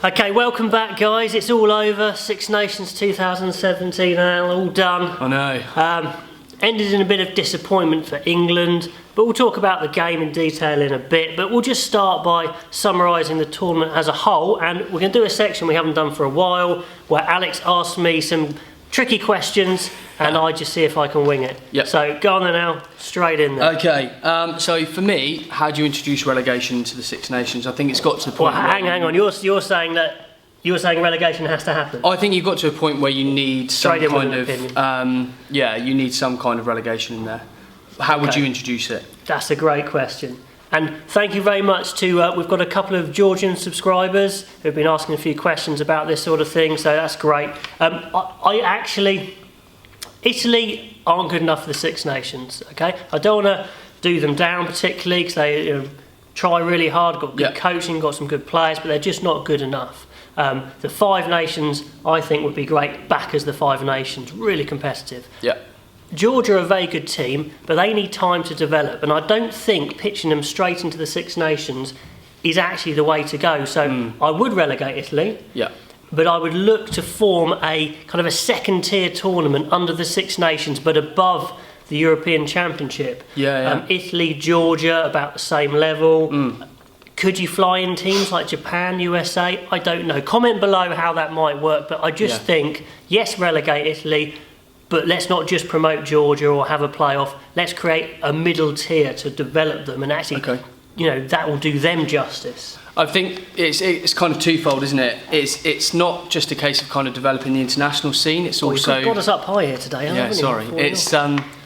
Okay, welcome back, guys. It's all over. Six Nations 2017 now, all done. I know. Ended in a bit of disappointment for England, but we'll talk about the game in detail in a bit. But we'll just start by summarising the tournament as a whole, and we're going to do a section we haven't done for a while, where Alex asks me some tricky questions, and I just see if I can wing it. Yep. So go on there now, straight in there. Okay, so for me, how do you introduce relegation into the Six Nations? I think it's got to the point. Well, hang on. You're saying that. You're saying relegation has to happen? I think you've got to a point where you need some Straight in kind with an of opinion. you need some kind of relegation in there. How would you introduce it? That's a great question. And thank you very much to, we've got a couple of Georgian subscribers who've been asking a few questions about this sort of thing, so that's great. Italy aren't good enough for the Six Nations, okay? I don't want to do them down particularly because they try really hard, got good coaching, got some good players, but they're just not good enough. The Five Nations, I think, would be great back as the Five Nations, really competitive. Yeah. Georgia are a very good team, but they need time to develop, and I don't think pitching them straight into the Six Nations is actually the way to go. So I would relegate Italy, but I would look to form a kind of a second-tier tournament under the Six Nations, but above the European Championship. Italy, Georgia, about the same level. Could you fly in teams like Japan, USA? I don't know. Comment below how that might work, but I just think, yes, relegate Italy, but let's not just promote Georgia or have a playoff. Let's create a middle tier to develop them, and actually, that will do them justice. I think it's kind of twofold, isn't it? It's not just a case of kind of developing the international scene. It's also you've got us up high here today.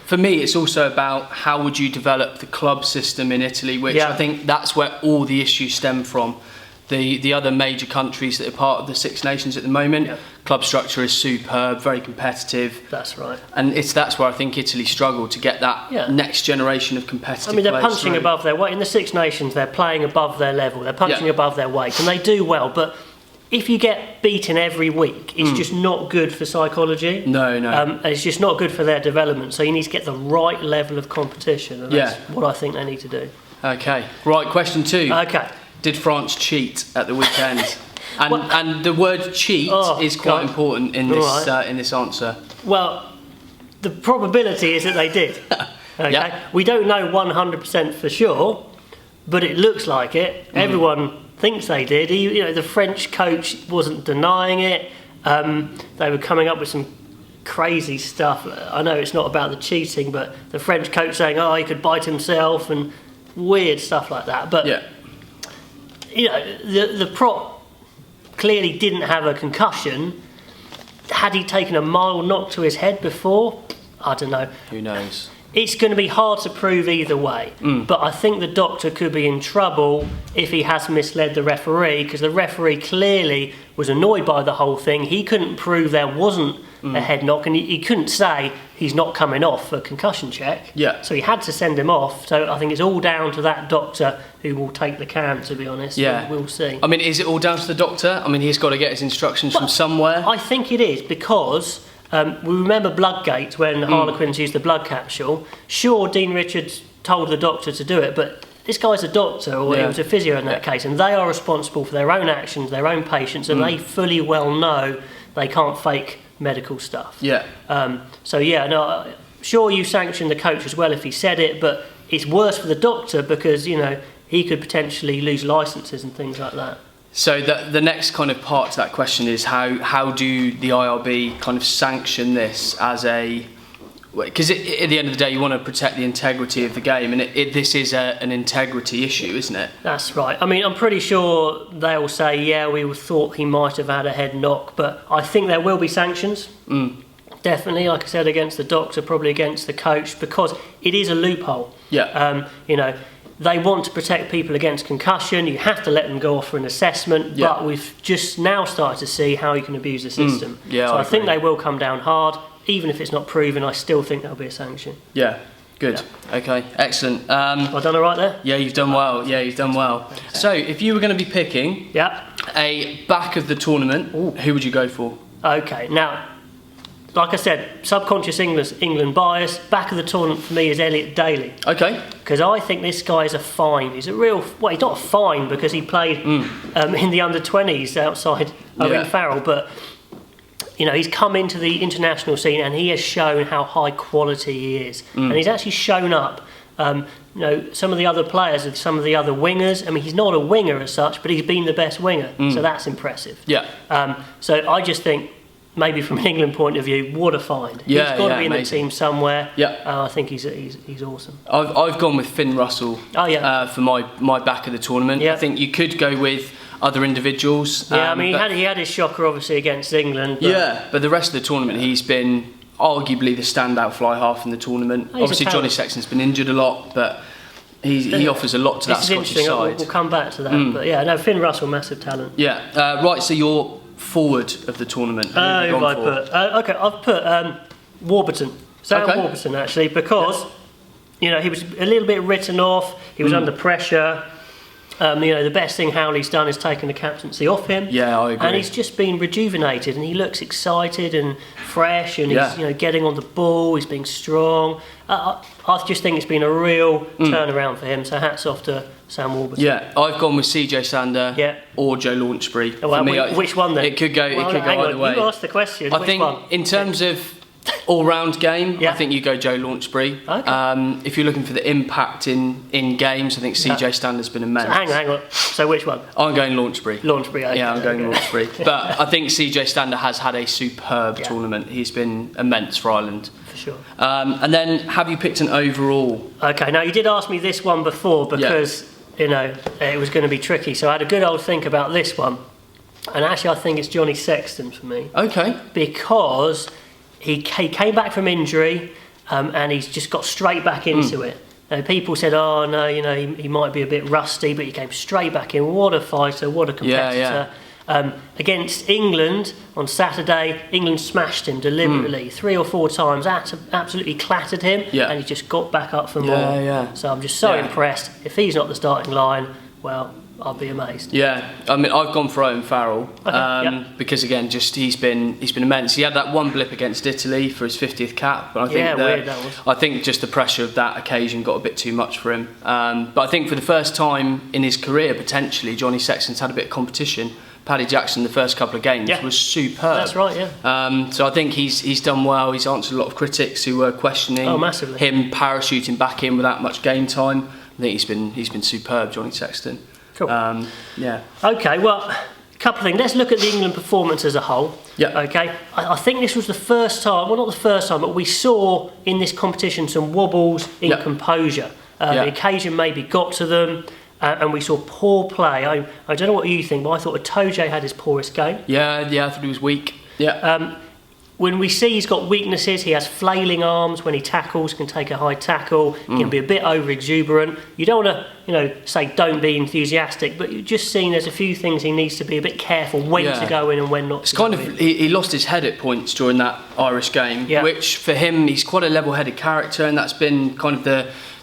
For me, it's also about how would you develop the club system in Italy, which I think that's where all the issues stem from. The other major countries that are part of the Six Nations at the moment, club structure is superb, very competitive. That's right. And that's where I think Italy struggled to get that next generation of competitive players. They're punching above their weight. In the Six Nations, they're playing above their level. They're punching above their weight, and they do well, but if you get beaten every week, it's just not good for psychology. No. And it's just not good for their development. So you need to get the right level of competition, and that's what I think they need to do. Okay. Right, question 2. Okay. Did France cheat at the weekend? And the word cheat is quite important in this in this answer. Well, the probability is that they did. Okay. We don't know 100% for sure, but it looks like it. Everyone thinks they did. The French coach wasn't denying it. They were coming up with some crazy stuff. I know it's not about the cheating, but the French coach saying, he could bite himself and weird stuff like that. But the prop clearly didn't have a concussion. Had he taken a mild knock to his head before? I don't know. Who knows? It's going to be hard to prove either way, but I think the doctor could be in trouble if he has misled the referee, because the referee clearly was annoyed by the whole thing. He couldn't prove there wasn't a head knock, and he couldn't say he's not coming off for a concussion check. So he had to send him off. So I think it's all down to that doctor who will take the can, to be honest. We'll see. I mean, is it all down to the doctor? I mean, he's got to get his instructions from somewhere. I think it is, because we remember Bloodgate when Harlequins used the blood capsule. Sure, Dean Richards told the doctor to do it, but this guy's a doctor, or it was a physio in that case, and they are responsible for their own actions, their own patients, and they fully well know they can't fake medical stuff. Sure, you sanction the coach as well if he said it, but it's worse for the doctor because he could potentially lose licences and things like that. So the next kind of part to that question is how do the IRB kind of sanction this as a... Because at the end of the day, you want to protect the integrity of the game, and this is an integrity issue, isn't it? That's right. I mean, I'm pretty sure they'll say, we thought he might have had a head knock, but I think there will be sanctions. Definitely, like I said, against the doctor, probably against the coach, because it is a loophole. They want to protect people against concussion. You have to let them go off for an assessment, but we've just now started to see how you can abuse the system. So I think they will come down hard. Even if it's not proven, I still think there'll be a sanction. Good. Okay, excellent. I've done all right there? Yeah, you've done well. So if you were going to be picking a back of the tournament, who would you go for? Okay, now, like I said, subconscious England bias. Back of the tournament for me is Elliot Daly. Okay. Because I think this guy is a find. He's a real... Well, he's not a find because he played in the under-20s outside Owen Farrell, but... You know, he's come into the international scene and he has shown how high quality he is. And he's actually shown up. You know, some of the other players and some of the other wingers, I mean, he's not a winger as such, but he's been the best winger. So that's impressive. Yeah. So I just think, maybe from an England point of view, what a find. He's got to be in the team somewhere. Yeah. I think he's awesome. I've gone with Finn Russell for my back of the tournament. Yeah. I think you could go with other individuals. Yeah, I mean, he had his shocker, obviously, against England. But the rest of the tournament, he's been arguably the standout fly half in the tournament. Obviously, Johnny Sexton's been injured a lot, but he offers a lot to that Scottish side. We'll come back to that. But yeah, no, Finn Russell, massive talent. Yeah. Right, so you're forward of the tournament. Who have I put? Okay, I've put Warburton. Sam Warburton, actually, because you know, he was a little bit written off. He was under pressure. You know, the best thing Howley's done is taken the captaincy off him. Yeah, I agree. And he's just been rejuvenated, and he looks excited and fresh, and he's getting on the ball. He's being strong. I just think it's been a real turnaround for him. So hats off to Sam Warburton. Yeah, I've gone with CJ Stander or Joe Launchbury. Well, which one then? It could go. It could go either way. You asked the question. I think in terms of all-round game, I think you go Joe Launchbury. Okay. If you're looking for the impact in games, I think CJ Stander's been immense. So hang on. So which one? I'm going Launchbury. Okay. Yeah, I'm going Launchbury. But I think CJ Stander has had a superb tournament. He's been immense for Ireland. For sure. And then, have you picked an overall? Okay, now you did ask me this one before because, you know, it was going to be tricky. So I had a good old think about this one. And actually, I think it's Johnny Sexton for me. Okay. Because he came back from injury and he's just got straight back into it. People said, oh no, you know, he might be a bit rusty, but he came straight back in. What a fighter, what a competitor. Against England on Saturday, England smashed him deliberately 3 or 4 times, absolutely clattered him, and he just got back up for more. So I'm just so impressed. If he's not the starting line, well, I'll be amazed. Yeah, I mean, I've gone for Owen Farrell because again, just he's been immense. He had that one blip against Italy for his 50th cap, but I think weird that was. I think just the pressure of that occasion got a bit too much for him. But I think for the first time in his career, potentially, Johnny Sexton's had a bit of competition. Paddy Jackson, the first couple of games, was superb. That's right, so I think he's done well. He's answered a lot of critics who were questioning him parachuting back in without much game time. I think he's been superb, Johnny Sexton. Cool. Okay, well, a couple of things. Let's look at the England performance as a whole. Okay. I think this was the first time, well, not the first time, but we saw in this competition some wobbles in composure. The occasion maybe got to them. And we saw poor play. I don't know what you think, but I thought Itoje had his poorest game. Yeah, I thought he was weak. When we see he's got weaknesses, he has flailing arms when he tackles, can take a high tackle, can be a bit over exuberant. You don't want to, say don't be enthusiastic, but you're just seeing there's a few things he needs to be a bit careful when to go in and when not. It's kind of he lost his head at points during that Irish game, which for him he's quite a level-headed character, and that's been kind of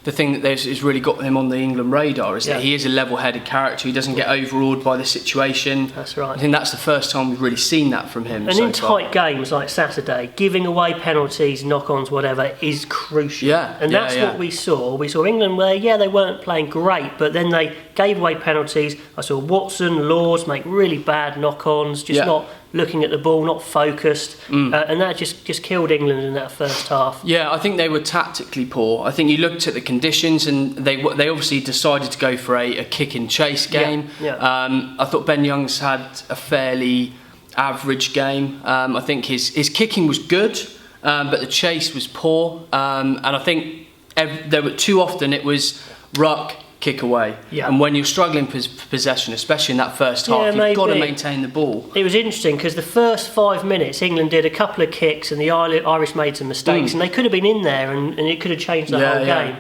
the thing that has really got him on the England radar is that he is a level-headed character. He doesn't get overawed by the situation. That's right. I think that's the first time we've really seen that from him. And in tight games like Saturday, giving away penalties, knock-ons, whatever, is crucial. And that's what we saw. We saw England where, they weren't playing great, but then they gave away penalties. I saw Watson, Lawes make really bad knock-ons, just not looking at the ball, not focused, and that just killed England in that first half. I think they were tactically poor. I think you looked at the conditions and they obviously decided to go for a kick and chase game. I thought Ben Youngs had a fairly average game. I think his kicking was good, but the chase was poor, and I think there were too often it was ruck, kick away. And when you're struggling for possession, especially in that first half, you've got to maintain the ball. It was interesting because the first 5 minutes, England did a couple of kicks and the Irish made some mistakes, and they could have been in there and it could have changed the whole game.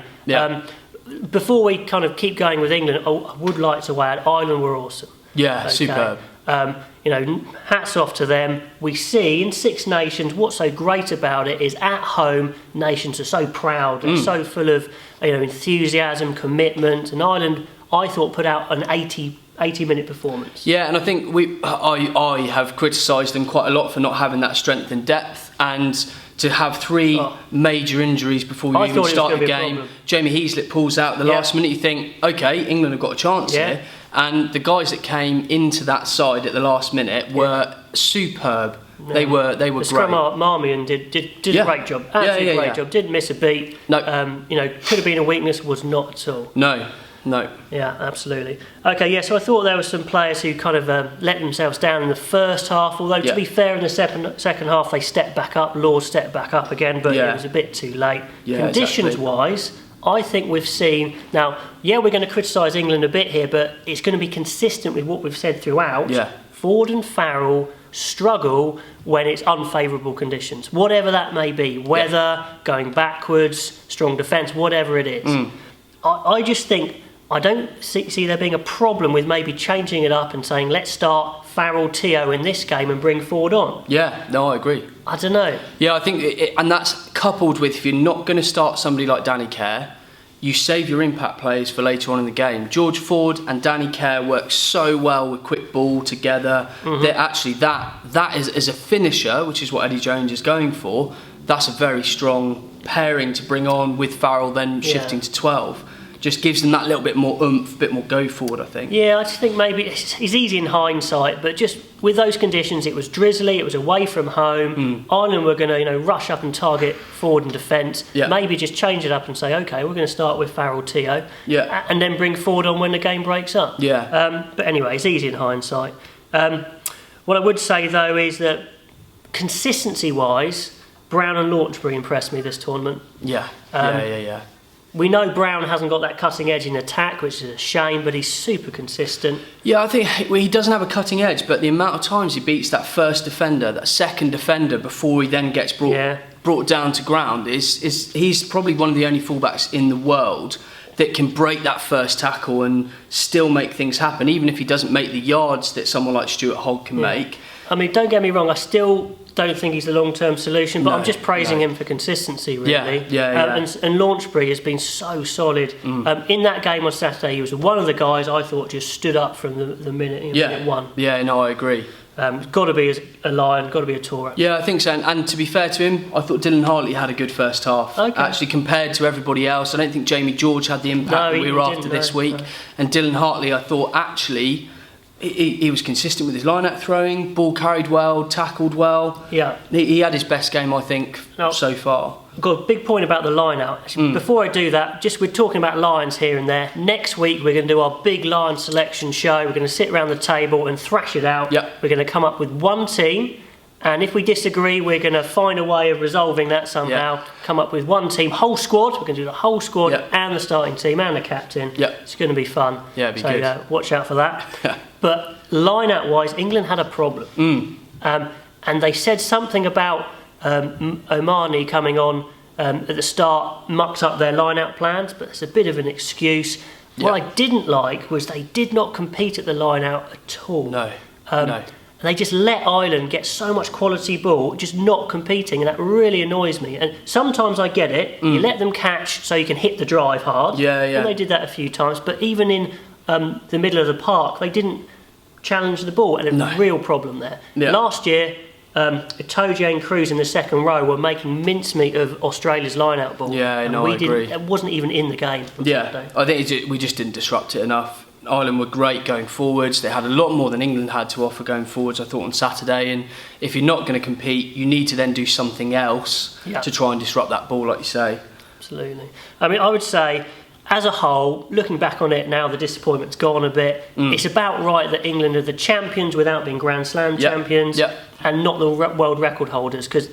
Before we kind of keep going with England, I would like to add Ireland were awesome. Superb. Hats off to them. We see in Six Nations what's so great about it is at home nations are so proud and so full of enthusiasm, commitment, and Ireland I thought put out an 80-minute performance. And I think I have criticised them quite a lot for not having that strength and depth. and to have 3 major injuries before you even start the game. Jamie Heaslip pulls out at the last minute. You think, okay, England have got a chance here. And the guys that came into that side at the last minute were superb. No. They were great. Scrum Marmion did a great job. Absolutely great job. Didn't miss a beat. No. Could have been a weakness, was not at all. No. Yeah, absolutely. Okay, so I thought there were some players who kind of let themselves down in the first half, although to be fair, in the second half they stepped back up, Laws stepped back up again, but it was a bit too late. Conditions-wise, I think we've seen... Now, we're going to criticise England a bit here, but it's going to be consistent with what we've said throughout. Yeah. Ford and Farrell struggle when it's unfavourable conditions, whatever that may be, weather, going backwards, strong defence, whatever it is. I just think... I don't see there being a problem with maybe changing it up and saying, let's start Farrell, Teo in this game and bring Ford on. Yeah, no, I agree. I don't know. Yeah, I think, and that's coupled with, if you're not going to start somebody like Danny Kerr, you save your impact players for later on in the game. George Ford and Danny Kerr work so well with quick ball together. That actually that is, as a finisher, which is what Eddie Jones is going for, that's a very strong pairing to bring on with Farrell then shifting to 12. Just gives them that little bit more oomph, a bit more go forward, I think. Yeah, I just think maybe it's easy in hindsight, but just with those conditions, it was drizzly, it was away from home. Ireland were going to, rush up and target forward and defence. Maybe just change it up and say, okay, we're going to start with Farrell, Teo, and then bring Ford on when the game breaks up. But anyway, it's easy in hindsight. What I would say though is that consistency-wise, Brown and Launchbury impressed me this tournament. Yeah. We know Brown hasn't got that cutting edge in attack, which is a shame, but he's super consistent. Yeah, I think he doesn't have a cutting edge, but the amount of times he beats that first defender, that second defender, before he then gets brought down to ground, he's probably one of the only fullbacks in the world that can break that first tackle and still make things happen, even if he doesn't make the yards that someone like Stuart Hogg can make. I mean, don't get me wrong, I still don't think he's the long-term solution, but I'm just praising him for consistency, really. And Launchbury has been so solid. In that game on Saturday, he was one of the guys I thought just stood up from the minute, minute one. Yeah, no, I agree. Got to be a Lion, got to be a Taurat. Yeah, I think so. And to be fair to him, I thought Dylan Hartley had a good first half. Actually, compared to everybody else, I don't think Jamie George had the impact that we were after this week. No. And Dylan Hartley, I thought, actually... He was consistent with his line-out throwing, ball carried well, tackled well. Yeah. He had his best game, I think, so far. I've got a big point about the line-out. Before I do that, we're talking about Lions here and there. Next week, we're going to do our big Lion selection show. We're going to sit around the table and thrash it out. We're going to come up with one team. And if we disagree, we're going to find a way of resolving that somehow. Come up with one team, whole squad. We're going to do the whole squad and the starting team and the captain. It's going to be fun. Yeah, it'll be good. Watch out for that. But line-out wise, England had a problem. And they said something about Omani coming on at the start, mucked up their line-out plans, but it's a bit of an excuse. What I didn't like was they did not compete at the line-out at all. No. And they just let Ireland get so much quality ball, just not competing, and that really annoys me. And sometimes I get it, you let them catch so you can hit the drive hard. And they did that a few times, but even in the middle of the park, they didn't challenge the ball, and it was a real problem there. Last year, Itoje and Cruz in the second row were making mincemeat of Australia's line-out ball. I agree. It wasn't even in the game on Saturday. I think we just didn't disrupt it enough. Ireland were great going forwards. They had a lot more than England had to offer going forwards, I thought, on Saturday. And if you're not going to compete, you need to then do something else to try and disrupt that ball, like you say. Absolutely. I mean, I would say, as a whole, looking back on it now, the disappointment's gone a bit. It's about right that England are the champions without being Grand Slam champions and not the world record holders, because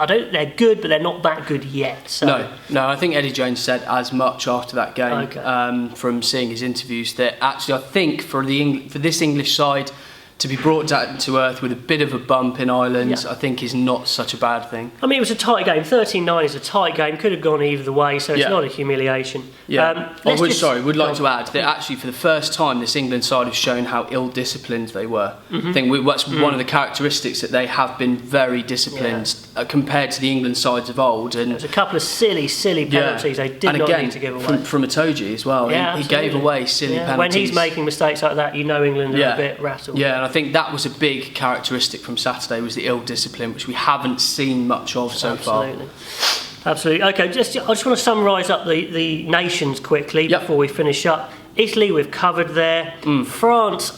they're good, but they're not that good yet. So. No, I think Eddie Jones said as much after that game from seeing his interviews, that actually I think for this English side to be brought down to earth with a bit of a bump in Ireland, I think is not such a bad thing. I mean, it was a tight game. 13-9 is a tight game. Could have gone either way, so it's not a humiliation. Would like to add that actually for the first time this England side have shown how ill-disciplined they were. I think that's one of the characteristics, that they have been very disciplined compared to the England sides of old. And there's a couple of silly penalties they did not need to give away. From Itoje as well. He gave away silly penalties. When he's making mistakes like that, England are a bit rattled. Yeah, and I think that was a big characteristic from Saturday, was the ill discipline, which we haven't seen much of so far. Absolutely. Okay, I just want to summarise up the nations quickly before we finish up. Italy, we've covered there. France,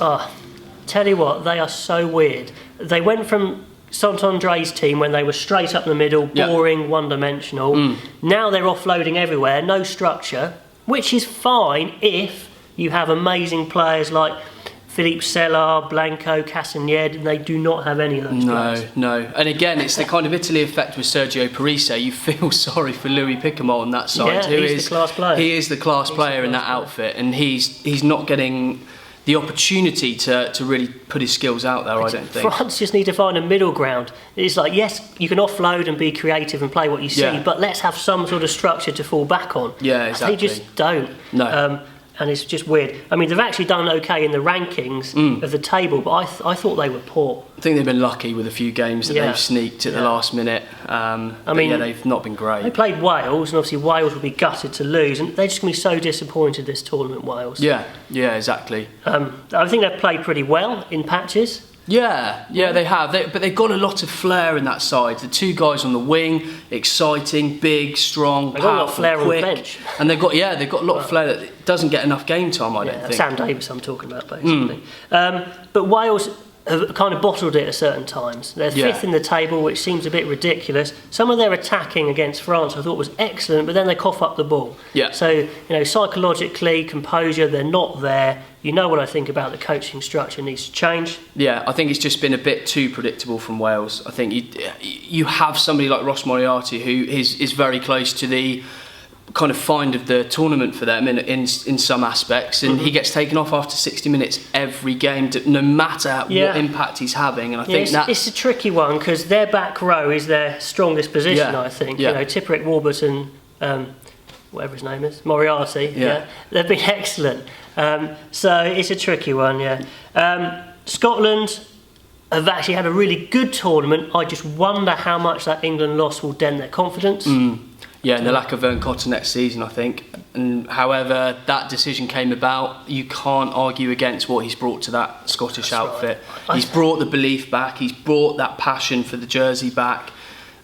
tell you what, they are so weird. They went from Sant-André's team when they were straight up the middle, boring, one-dimensional. Now they're offloading everywhere, no structure, which is fine if you have amazing players like Philippe Sellard, Blanco, Castagned, and they do not have any of those players. No. And again, it's the kind of Italy effect with Sergio Parise. You feel sorry for Louis Picamol on that side. Yeah, he's the class player. He is the class player in that outfit, and he's not getting the opportunity to really put his skills out there, I don't think. France just need to find a middle ground. It's like, yes, you can offload and be creative and play what you see, but let's have some sort of structure to fall back on. Yeah, exactly. They just don't. No. And it's just weird. I mean, they've actually done okay in the rankings of the table, but I thought they were poor. I think they've been lucky with a few games that they've sneaked at the last minute. They've not been great. They played Wales, and obviously Wales will be gutted to lose, and they're just going to be so disappointed this tournament, Wales. Yeah, exactly. I think they've played pretty well in patches. Yeah, they have. But they've got a lot of flair in that side. The two guys on the wing, exciting, big, strong, they've got a lot of flair quick. On the bench. And they've got a lot of flair that doesn't get enough game time, I don't think. Sam Davis I'm talking about, basically. But Wales have kind of bottled it at certain times. They're fifth in the table, which seems a bit ridiculous. Some of their attacking against France I thought was excellent, but then they cough up the ball. Yeah. So, psychologically, composure, they're not there. You know what I think about the coaching structure needs to change. Yeah, I think it's just been a bit too predictable from Wales. I think you have somebody like Ross Moriarty who is very close to the kind of find of the tournament for them in some aspects, and he gets taken off after 60 minutes every game, no matter what impact he's having. And I think it's a tricky one because their back row is their strongest position. I think Tipuric, Warburton, whatever his name is, Moriarty. They've been excellent. So it's a tricky one. Scotland have actually had a really good tournament. I just wonder how much that England loss will dent their confidence. Yeah, and the lack of Vern Cotter next season, I think. And however that decision came about, you can't argue against what he's brought to that Scottish outfit. Right. He's brought the belief back, he's brought that passion for the jersey back.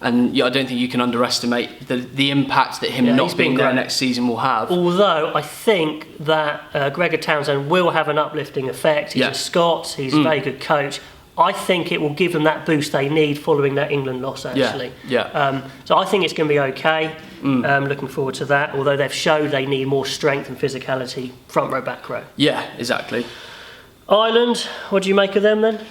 And I don't think you can underestimate the impact that him not being there next season will have. Although I think that Gregor Townsend will have an uplifting effect. He's a Scot, he's a very good coach. I think it will give them that boost they need following that England loss, actually. So I think it's going to be okay. Looking forward to that, although they've showed they need more strength and physicality, front row, back row. Yeah, exactly. Ireland, what do you make of them then?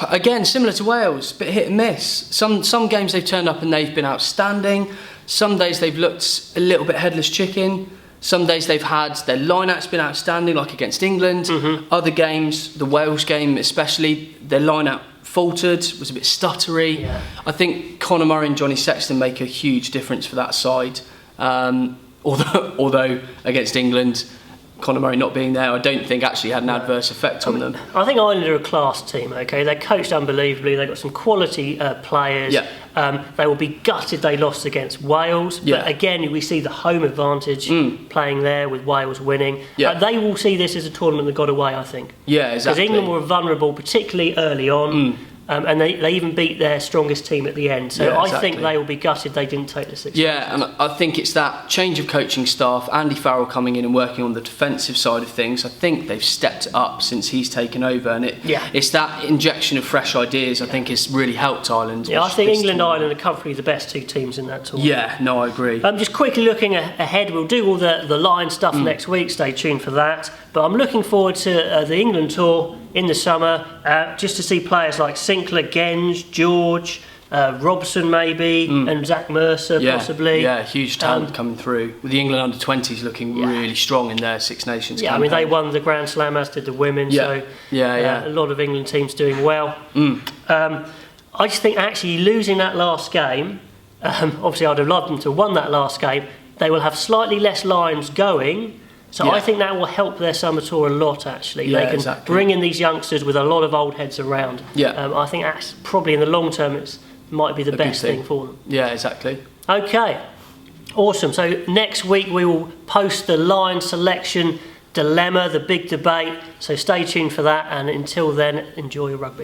Again, similar to Wales, bit hit and miss. Some games they've turned up and they've been outstanding. Some days they've looked a little bit headless chicken. Some days they've had their line-out's been outstanding, like against England. Other games, the Wales game especially, their line-out faltered, was a bit stuttery. I think Conor Murray and Johnny Sexton make a huge difference for that side. Although against England, Conor Murray not being there, I don't think actually had an adverse effect on them. I think Ireland are a class team, okay? They're coached unbelievably, they've got some quality players. They will be gutted they lost against Wales, but again, we see the home advantage playing there with Wales winning. They will see this as a tournament that got away, I think. Yeah, exactly. Because England were vulnerable, particularly early on. And they even beat their strongest team at the end. So I think they will be gutted they didn't take the 6. Yeah, and I think it's that change of coaching staff, Andy Farrell coming in and working on the defensive side of things. I think they've stepped it up since he's taken over, and it's that injection of fresh ideas I think has really helped Ireland. Yeah, I think England and Ireland are comfortably the best two teams in that tournament. Yeah, no, I agree. Just quickly looking ahead, we'll do all the line stuff next week, stay tuned for that. But I'm looking forward to the England tour in the summer, just to see players like Sinclair, Genge, George, Robson maybe, and Zach Mercer possibly. Yeah, huge talent coming through. With the England under-20s looking really strong in their Six Nations campaign. I mean, they won the Grand Slam, as did the women, so a lot of England teams doing well. I just think actually losing that last game, obviously I'd have loved them to have won that last game, they will have slightly less lines going. So I think that will help their summer tour a lot, actually. They can bring in these youngsters with a lot of old heads around. I think that's probably in the long term it might be the best thing for them. Yeah, exactly. Okay, awesome. So next week we will post the line selection dilemma, the big debate. So stay tuned for that, and until then, enjoy your rugby.